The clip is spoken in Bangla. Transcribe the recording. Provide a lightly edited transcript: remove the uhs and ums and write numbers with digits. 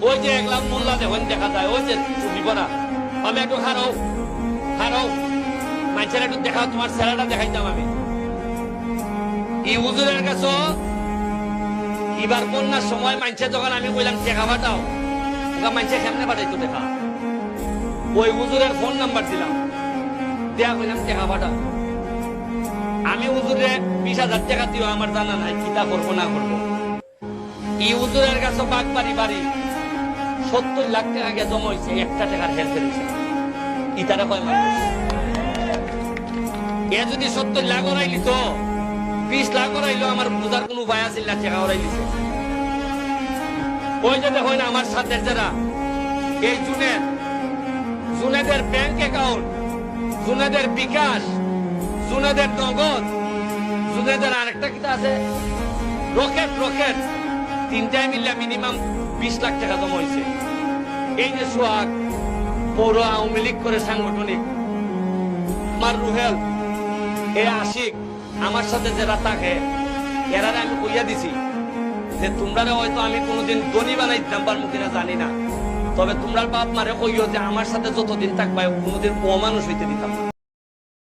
ওই যে একলাম মোল্লা দেখুন দেখা যায়, ওই যে চুরি করা। আমি একটু হারাও হারাও মানুষের একটু দেখাও, তোমার চেহারাটা দেখাইতাম আমি। এই হুজুরের কাছে এবার বন্যার সময় মানুষের যখন আমি বললাম টেকা পাঠাও, ওরা মানুষের কেমনে পাঠাইতো দেখা। ওই হুজুরের ফোন নাম্বার দিলাম, দেয়া বললাম টেকা পাঠাও। আমি হুজুরে 20,000 টাকা দিও, আমার জানা নাই কিতা করবো না করবো। এই হুজুরের কাছে বাগ বাড়ি বাড়ি 70 লাখ টাকা গে জমা হয়েছে, একটা টাকার হেলফের হয়েছে। ইতারা কয় মানুষ এ যদি 70 লাখ ওরাই নিত, 20 লাখ ওরাইলো, আমার বোঝার কোন উপায় আছে না, টাকা ওরাই নিছে। ওই যে দেখো না আমার সাথে যারা এই জুনেদের ব্যাংক অ্যাকাউন্ট, জুনেদের বিকাশ, জুনেদের নগদ, জুনেদের আরেকটা কিতা আছে রকেট, তিনটায় মিলে মিনিমাম 20 লাখ টাকা জমা হয়েছে। এই যে সোহাগ পৌর আওয়ামী লীগ করে সাংগঠনিক, আমার রুহেল, এ আশিক, আমার সাথে যারা থাকে এরারে আমি কইয়া দিছি যে তোমরা হয়তো আমি কোনোদিন ধনী বানাই দিতাম পারবো কিনা জানি না, তবে তোমরা বাপ মারে কইও যে আমার সাথে যতদিন থাকবা কোনোদিন অমানুষ হইতে দিতাম না।